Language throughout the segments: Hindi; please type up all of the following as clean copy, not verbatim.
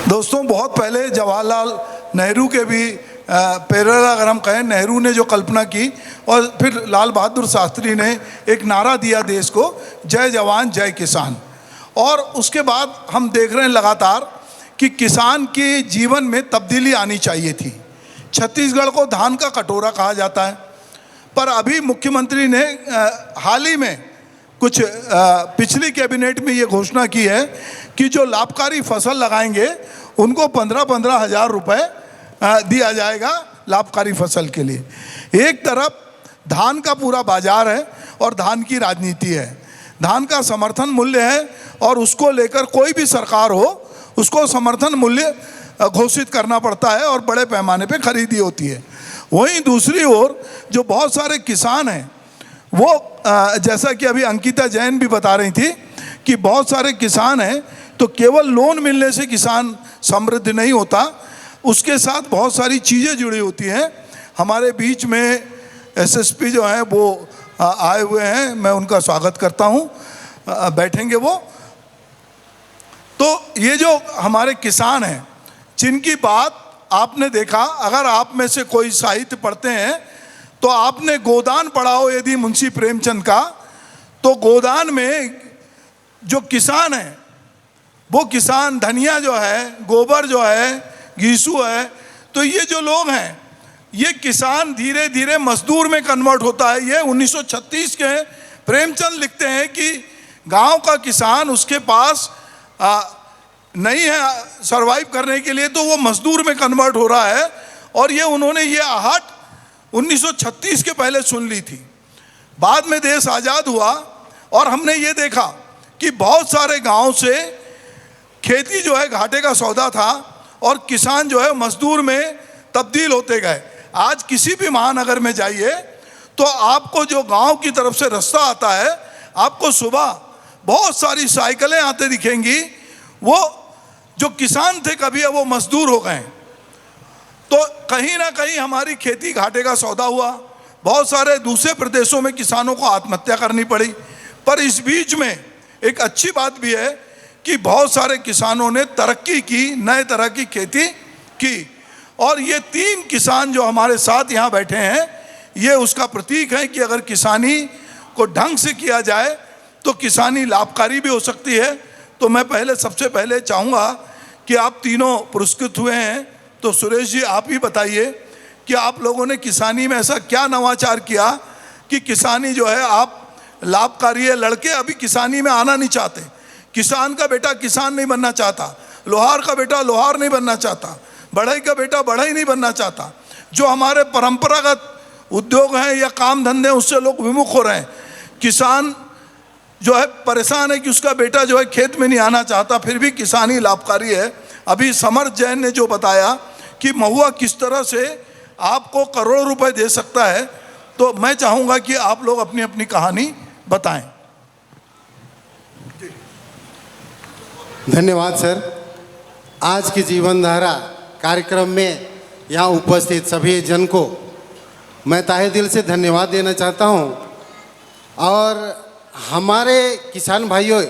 दोस्तों, बहुत पहले जवाहरलाल नेहरू के भी पैरेलल अगर हम कहें, नेहरू ने जो कल्पना की और फिर लाल बहादुर शास्त्री ने एक नारा दिया देश को, जय जवान जय किसान। और उसके बाद हम देख रहे हैं लगातार कि किसान के जीवन में तब्दीली आनी चाहिए थी। छत्तीसगढ़ को धान का कटोरा कहा जाता है, पर अभी मुख्यमंत्री ने हाल ही में कुछ पिछली कैबिनेट में ये घोषणा की है कि जो लाभकारी फसल लगाएंगे उनको 15-15 हज़ार रुपये दिया जाएगा लाभकारी फसल के लिए। एक तरफ धान का पूरा बाजार है और धान की राजनीति है, धान का समर्थन मूल्य है और उसको लेकर कोई भी सरकार हो उसको समर्थन मूल्य घोषित करना पड़ता है और बड़े पैमाने पे खरीदी होती है। वहीं दूसरी ओर जो बहुत सारे किसान हैं वो जैसा कि अभी अंकिता जैन भी बता रही थी कि बहुत सारे किसान हैं, तो केवल लोन मिलने से किसान समृद्ध नहीं होता, उसके साथ बहुत सारी चीज़ें जुड़ी होती हैं। हमारे बीच में एसएसपी जो हैं वो आए हुए हैं, मैं उनका स्वागत करता हूं, बैठेंगे वो। तो ये जो हमारे किसान हैं जिनकी बात आपने देखा, अगर आप में से कोई साहित्य पढ़ते हैं तो आपने गोदान पढ़ा हो यदि मुंशी प्रेमचंद का, तो गोदान में जो किसान हैं वो किसान धनिया जो है, गोबर जो है, घीसू है, तो ये जो लोग हैं ये किसान धीरे धीरे मजदूर में कन्वर्ट होता है। ये 1936 के प्रेमचंद लिखते हैं कि गांव का किसान उसके पास नहीं है सरवाइव करने के लिए, तो वो मजदूर में कन्वर्ट हो रहा है। और ये उन्होंने ये आहट 1936 के पहले सुन ली थी। बाद में देश आज़ाद हुआ और हमने ये देखा कि बहुत सारे गांव से खेती जो है घाटे का सौदा था और किसान जो है मजदूर में तब्दील होते गए। आज किसी भी महानगर में जाइए तो आपको जो गांव की तरफ से रास्ता आता है, आपको सुबह बहुत सारी साइकिलें आते दिखेंगी। वो जो किसान थे कभी वो मजदूर हो गए। तो कहीं ना कहीं हमारी खेती घाटे का सौदा हुआ, बहुत सारे दूसरे प्रदेशों में किसानों को आत्महत्या करनी पड़ी। पर इस बीच में एक अच्छी बात भी है कि बहुत सारे किसानों ने तरक्की की, नए तरह की खेती की। और ये 3 किसान जो हमारे साथ यहाँ बैठे हैं ये उसका प्रतीक है कि अगर किसानी को ढंग से किया जाए तो किसानी लाभकारी भी हो सकती है। तो मैं सबसे पहले चाहूँगा कि आप तीनों पुरस्कृत हुए हैं, तो सुरेश जी आप ही बताइए कि आप लोगों ने किसानी में ऐसा क्या नवाचार किया कि किसानी जो है आप लाभकारी है। लड़के अभी किसानी में आना नहीं चाहते, किसान का बेटा किसान नहीं बनना चाहता, लोहार का बेटा लोहार नहीं बनना चाहता, बढ़ई का बेटा बढ़ई नहीं बनना चाहता। जो हमारे परंपरागत उद्योग हैं या काम धंधे उससे लोग विमुख हो रहे हैं। किसान जो है परेशान है कि उसका बेटा जो है खेत में नहीं आना चाहता, फिर भी किसानी लाभकारी है। अभी समर जैन ने जो बताया कि महुआ किस तरह से आपको करोड़ों रुपए दे सकता है, तो मैं चाहूँगा कि आप लोग अपनी अपनी कहानी बताएं। धन्यवाद सर। आज की जीवन धारा कार्यक्रम में यहाँ उपस्थित सभी जन को मैं तहे दिल से धन्यवाद देना चाहता हूँ। और हमारे किसान भाइयों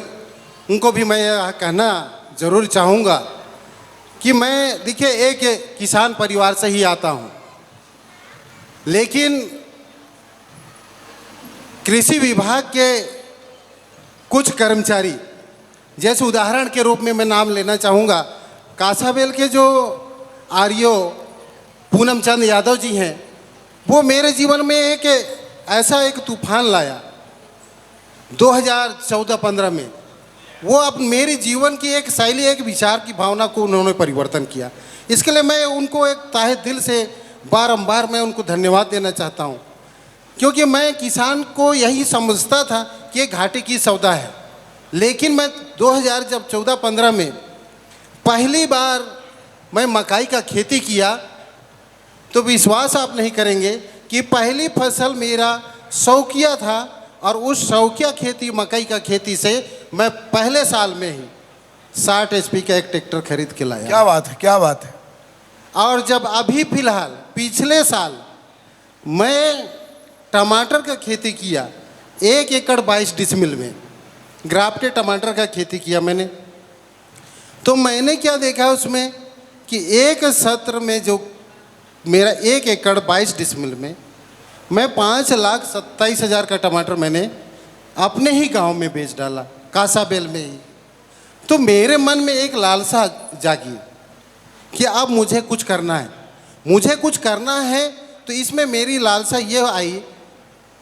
उनको भी मैं यह कहना ज़रूर चाहूँगा कि मैं देखिए एक किसान परिवार से ही आता हूँ, लेकिन कृषि विभाग के कुछ कर्मचारी, जैसे उदाहरण के रूप में मैं नाम लेना चाहूँगा, कासाबेल के जो आरओ पूनम चंद यादव जी हैं, वो मेरे जीवन में एक ऐसा एक तूफान लाया 2014-15 में। वो अब मेरे जीवन की एक शैली, एक विचार की भावना को उन्होंने परिवर्तन किया। इसके लिए मैं उनको एक ताहे दिल से बारंबार मैं उनको धन्यवाद देना चाहता हूँ, क्योंकि मैं किसान को यही समझता था कि एक घाटे की सौदा है। लेकिन मैं 2014-15 में पहली बार मैं मकाई का खेती किया तो विश्वास आप नहीं करेंगे कि पहली फसल मेरा शौकिया था, और उस शौकिया खेती मकई का खेती से मैं पहले साल में ही 60 HP का एक ट्रैक्टर खरीद के लाया। क्या बात है, क्या बात है। और जब अभी फिलहाल पिछले साल मैं टमाटर का खेती किया, 1 एकड़ 22 डिसमिल में ग्राफ्टेड टमाटर का खेती किया मैंने, तो मैंने क्या देखा उसमें कि एक सत्र में जो मेरा 1 एकड़ 22 डिसमिल में मैं 5,27,000 का टमाटर मैंने अपने ही गांव में बेच डाला, कासाबेल में ही। तो मेरे मन में एक लालसा जागी कि अब मुझे कुछ करना है, मुझे कुछ करना है। तो इसमें मेरी लालसा ये आई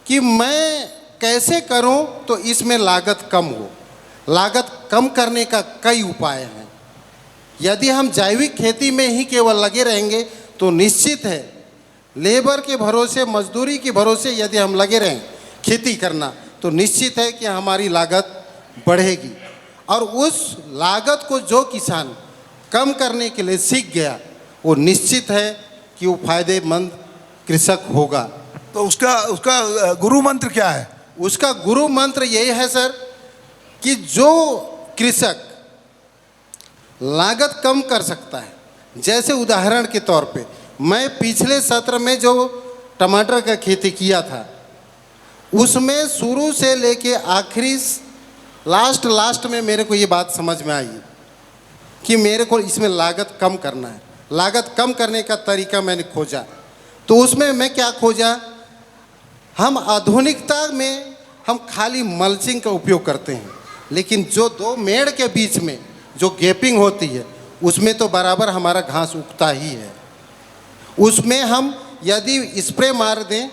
कि मैं कैसे करूं तो इसमें लागत कम हो। लागत कम करने का कई उपाय हैं। यदि हम जैविक खेती में ही केवल लगे रहेंगे तो निश्चित है लेबर के भरोसे, मजदूरी के भरोसे यदि हम लगे रहें खेती करना तो निश्चित है कि हमारी लागत बढ़ेगी। और उस लागत को जो किसान कम करने के लिए सीख गया वो निश्चित है कि वो फायदेमंद कृषक होगा। तो उसका गुरु मंत्र क्या है? उसका गुरु मंत्र यही है सर कि जो कृषक लागत कम कर सकता है, जैसे उदाहरण के तौर पे मैं पिछले सत्र में जो टमाटर का खेती किया था उसमें शुरू से लेके आखिरी लास्ट में मेरे को ये बात समझ में आई कि मेरे को इसमें लागत कम करना है। लागत कम करने का तरीका मैंने खोजा। तो उसमें मैं क्या खोजा, हम आधुनिकता में हम खाली मल्चिंग का उपयोग करते हैं, लेकिन जो 2 मेड़ के बीच में जो गैपिंग होती है उसमें तो बराबर हमारा घास उगता ही है। उसमें हम यदि स्प्रे मार दें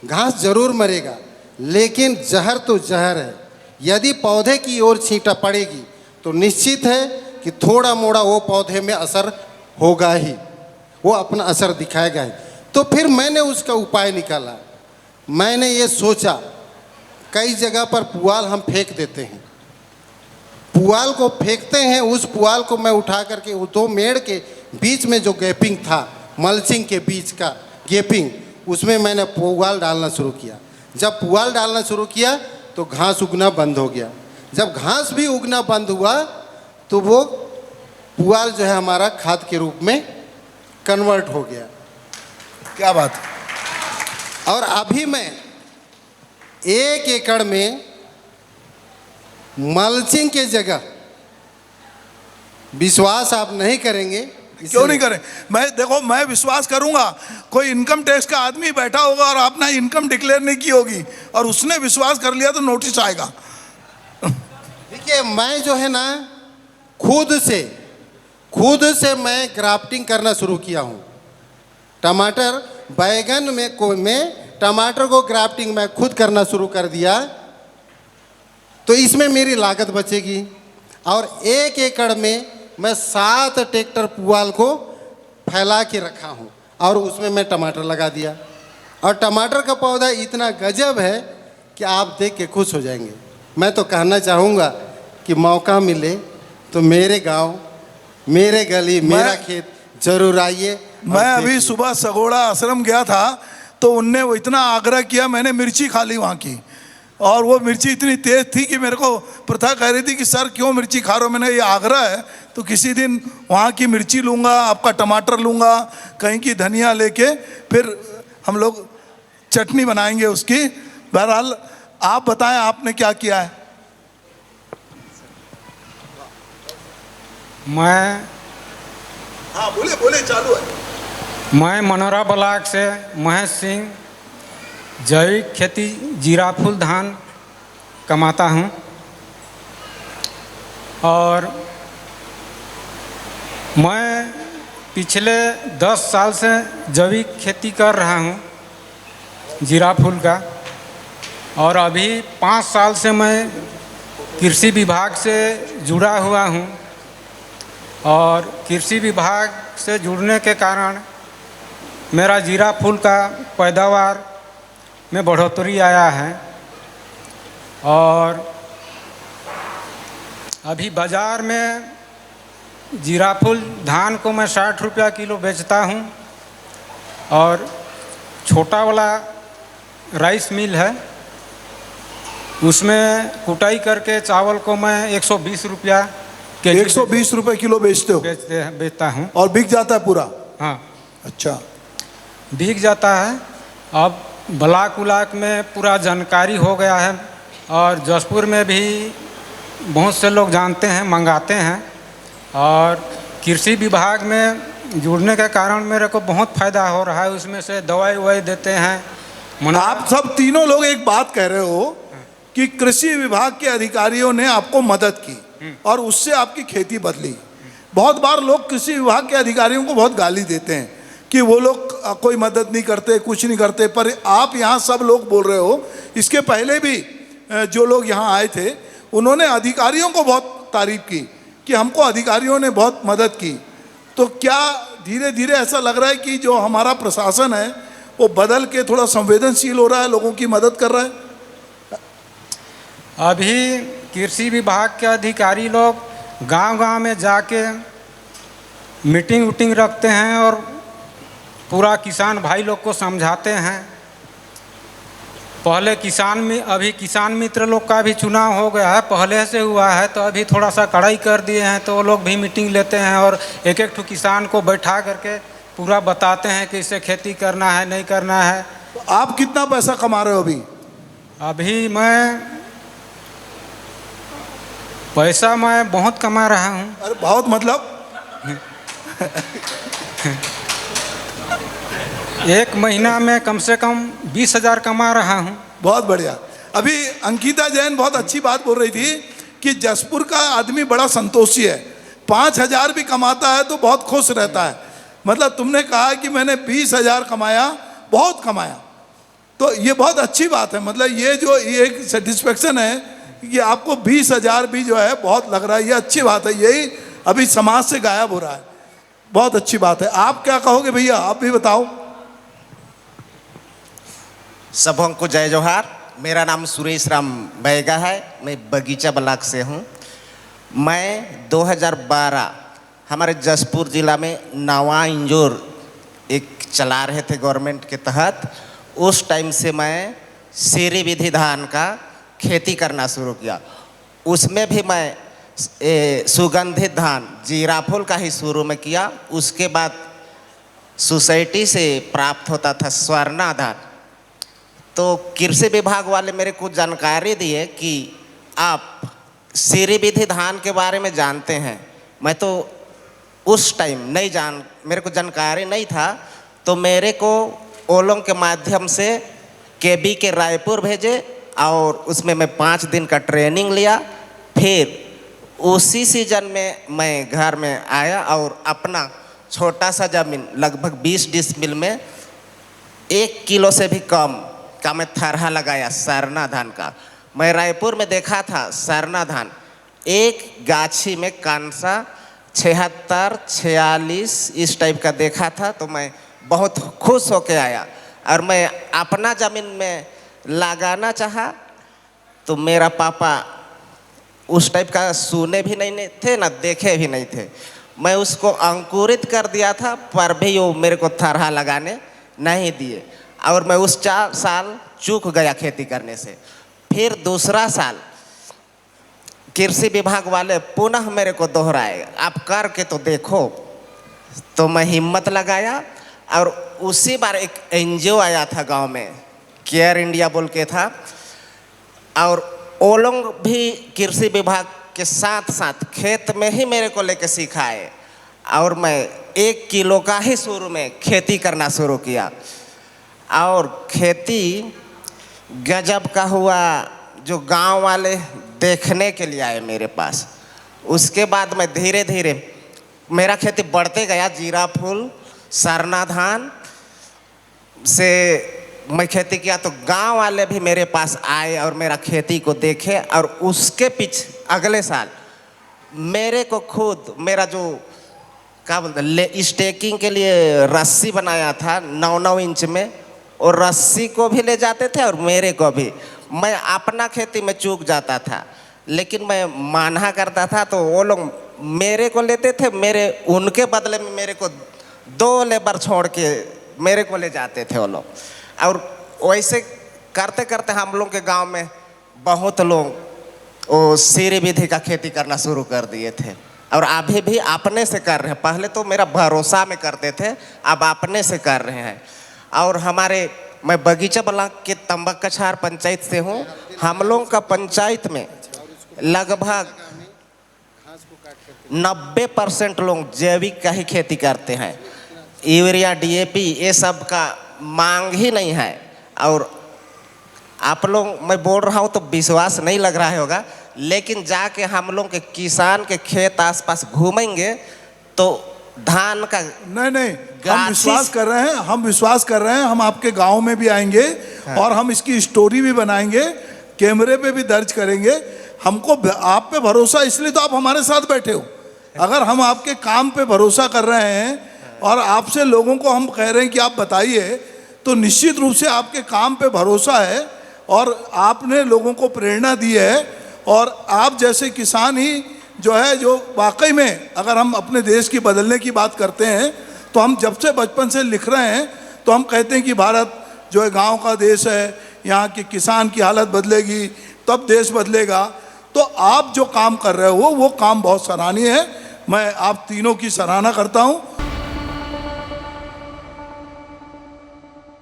घास जरूर मरेगा, लेकिन जहर तो जहर है। यदि पौधे की ओर छींटा पड़ेगी तो निश्चित है कि थोड़ा मोड़ा वो पौधे में असर होगा ही, वो अपना असर दिखाएगा ही। तो फिर मैंने उसका उपाय निकाला। मैंने ये सोचा, कई जगह पर पुआल हम फेंक देते हैं, पुआल को फेंकते हैं, उस पुआल को मैं उठा करके वो 2 मेड़ के बीच में जो गैपिंग था, मल्चिंग के बीच का गैपिंग, उसमें मैंने पुआल डालना शुरू किया। जब पुआल डालना शुरू किया तो घास उगना बंद हो गया। जब घास भी उगना बंद हुआ तो वो पुआल जो है हमारा खाद के रूप में कन्वर्ट हो गया। क्या बात है। और अभी मैं 1 एकड़ में मल्चिंग के जगह, विश्वास आप नहीं करेंगे। क्यों नहीं करें? मैं विश्वास करूंगा। कोई इनकम टैक्स का आदमी बैठा होगा और आपने इनकम डिक्लेयर नहीं की होगी और उसने विश्वास कर लिया तो नोटिस आएगा। देखिए, मैं जो है ना खुद से मैं ग्राफ्टिंग करना शुरू किया हूँ। टमाटर बैगन में टमाटर को ग्राफ्टिंग मैं खुद करना शुरू कर दिया तो इसमें मेरी लागत बचेगी। और 1 एकड़ में मैं 7 ट्रैक्टर पुआल को फैला के रखा हूँ और उसमें मैं टमाटर लगा दिया। और टमाटर का पौधा इतना गजब है कि आप देख के खुश हो जाएंगे। मैं तो कहना चाहूँगा कि मौका मिले तो मेरे गांव, मेरे गली, मेरा खेत जरूर आइए। मैं अभी सुबह सगोड़ा आश्रम गया था तो उनने वो इतना आग्रह किया, मैंने मिर्ची खा ली वहाँ की, और वो मिर्ची इतनी तेज थी कि मेरे को प्रथा कह रही थी कि सर क्यों मिर्ची खा रहे हो। मैंने ये आग्रह है तो किसी दिन वहाँ की मिर्ची लूँगा, आपका टमाटर लूँगा, कहीं की धनिया लेके फिर हम लोग चटनी बनाएंगे उसकी। बहरहाल आप बताएं आपने क्या किया है। हाँ बोले चालू है। मैं मनोरा ब्लॉक से महेश सिंह जैविक खेती जीरा फूल धान कमाता हूँ और मैं पिछले 10 साल से जैविक खेती कर रहा हूँ जीरा फूल का। और अभी 5 साल से मैं कृषि विभाग से जुड़ा हुआ हूँ और कृषि विभाग से जुड़ने के कारण मेरा जीरा फूल का पैदावार में बढ़ोतरी आया है। और अभी बाज़ार में जीरा फूल धान को मैं 60 रुपया किलो बेचता हूँ और छोटा वाला राइस मिल है उसमें कुटाई करके चावल को मैं 120 रुपया के 120 रुपए किलो बेचते हो? बेचता हूँ। और बिक जाता है पूरा? हाँ, अच्छा, बिक जाता है। अब ब्लॉक में पूरा जानकारी हो गया है और जसपुर में भी बहुत से लोग जानते हैं, मंगाते हैं। और कृषि विभाग में जुड़ने के कारण मेरे को बहुत फ़ायदा हो रहा है। उसमें से दवाई ववाई देते हैं। आप सब तीनों लोग एक बात कह रहे हो कि कृषि विभाग के अधिकारियों ने आपको मदद की और उससे आपकी खेती बदली। बहुत बार लोग कृषि विभाग के अधिकारियों को बहुत गाली देते हैं कि वो लोग कोई मदद नहीं करते, कुछ नहीं करते, पर आप यहाँ सब लोग बोल रहे हो। इसके पहले भी जो लोग यहाँ आए थे उन्होंने अधिकारियों को बहुत तारीफ की कि हमको अधिकारियों ने बहुत मदद की। तो क्या धीरे धीरे ऐसा लग रहा है कि जो हमारा प्रशासन है वो बदल के थोड़ा संवेदनशील हो रहा है, लोगों की मदद कर रहा है? अभी कृषि विभाग के अधिकारी लोग गांव-गांव में जाके मीटिंग वूटिंग रखते हैं और पूरा किसान भाई लोग को समझाते हैं। पहले अभी किसान मित्र लोग का भी चुनाव हो गया है, पहले से हुआ है, तो अभी थोड़ा सा कड़ाई कर दिए हैं, तो वो लोग भी मीटिंग लेते हैं और एक एक ठो किसान को बैठा करके पूरा बताते हैं कि इसे खेती करना है, नहीं करना है। तो आप कितना पैसा कमा रहे हो अभी? अभी पैसा मैं बहुत कमा रहा हूँ। अरे बहुत मतलब एक महीना में कम से कम 20,000 कमा रहा हूँ। बहुत बढ़िया। अभी अंकिता जैन बहुत अच्छी बात बोल रही थी कि जसपुर का आदमी बड़ा संतोषी है, 5,000 भी कमाता है तो बहुत खुश रहता है। मतलब तुमने कहा कि मैंने 20,000 कमाया, बहुत कमाया, तो ये बहुत अच्छी बात है। मतलब ये जो ये एक सेटिस्फेक्शन है कि आपको 20,000 भी जो है बहुत लग रहा है, ये अच्छी बात है। यही अभी समाज से गायब हो रहा है, बहुत अच्छी बात है। आप क्या कहोगे भैया, आप भी बताओ। सबों को जय जोहार। मेरा नाम सुरेश राम बैगा है, मैं बगीचा ब्लॉक से हूँ। मैं 2012 हमारे जसपुर ज़िला में नवा इंजोर एक चला रहे थे गवर्नमेंट के तहत। उस टाइम से मैं सीरी विधि धान का खेती करना शुरू किया। उसमें भी मैं सुगंधित धान जीरा फूल का ही शुरू में किया। उसके बाद सोसाइटी से प्राप्त होता था स्वर्णा धान। तो कृषि विभाग वाले मेरे को जानकारी दिए कि आप सीरी विधि धान के बारे में जानते हैं। मैं तो उस टाइम मेरे को जानकारी नहीं था, तो मेरे को ओलों के माध्यम से केबी के रायपुर भेजे और उसमें मैं 5 दिन का ट्रेनिंग लिया। फिर उसी सीजन में मैं घर में आया और अपना छोटा सा ज़मीन लगभग 20 डिसमिल में 1 किलो से भी कम का मैं थरहा लगाया सरना धान का। मैं रायपुर में देखा था सरना धान एक गाछी में कांसा 76, 46 इस टाइप का देखा था, तो मैं बहुत खुश होके आया और मैं अपना ज़मीन में लगाना चाहा। तो मेरा पापा उस टाइप का सुने भी नहीं थे ना देखे भी नहीं थे। मैं उसको अंकुरित कर दिया था, पर भी वो मेरे को थरहा लगाने नहीं दिए और मैं उस 4 साल चूक गया खेती करने से। फिर दूसरा साल कृषि विभाग वाले पुनः मेरे को दोहराए, आप करके तो देखो। तो मैं हिम्मत लगाया और उसी बार एक एनजीओ आया था गांव में, केयर इंडिया बोल के था, और वो लोग भी कृषि विभाग के साथ साथ खेत में ही मेरे को लेके सिखाए और मैं 1 किलो का ही शुरू में खेती करना शुरू किया। और खेती गजब का हुआ, जो गांव वाले देखने के लिए आए मेरे पास। उसके बाद मैं धीरे धीरे मेरा खेती बढ़ते गया। जीरा फूल सरना धान से मैं खेती किया तो गांव वाले भी मेरे पास आए और मेरा खेती को देखे। और उसके पीछे अगले साल मेरे को खुद मेरा जो क्या बोलते स्टेकिंग के लिए रस्सी बनाया था 9-9 इंच में, और रस्सी को भी ले जाते थे और मेरे को भी। मैं अपना खेती में चूक जाता था, लेकिन मैं माना करता था तो वो लोग मेरे को लेते थे, उनके बदले में मेरे को 2 लेबर छोड़ के मेरे को ले जाते थे वो लोग। और वैसे करते करते हम लोग के गांव में बहुत लोग वो सीरी विधि का खेती करना शुरू कर दिए थे और अभी भी अपने से कर रहे हैं। पहले तो मेरा भरोसा में करते थे, अब अपने से कर रहे हैं। और मैं बगीचा ब्लॉक के तंबक कछार पंचायत से हूँ। हम लोग का पंचायत में लगभग 90% लोग जैविक का ही खेती करते हैं। यूरिया डीएपी ये सब का मांग ही नहीं है। और आप लोग, मैं बोल रहा हूँ तो विश्वास नहीं लग रहा होगा, लेकिन जाके हम लोग के किसान के खेत आसपास घूमेंगे तो धान का नहीं हम विश्वास कर रहे हैं, हम आपके गांव में भी आएंगे और हम इसकी स्टोरी भी बनाएंगे, कैमरे पे भी दर्ज करेंगे। हमको आप पे भरोसा, इसलिए तो आप हमारे साथ बैठे हो। अगर हम आपके काम पे भरोसा कर रहे हैं और आपसे लोगों को हम कह रहे हैं कि आप बताइए, तो निश्चित रूप से आपके काम पे भरोसा है और आपने लोगों को प्रेरणा दी है। और आप जैसे किसान ही जो है, जो वाकई में अगर हम अपने देश की बदलने की बात करते हैं, तो हम जब से बचपन से लिख रहे हैं तो हम कहते हैं कि भारत जो है गांव का देश है, यहाँ के किसान की हालत बदलेगी तब देश बदलेगा। तो आप जो काम कर रहे हो वो काम बहुत सराहनीय है। मैं आप तीनों की सराहना करता हूँ।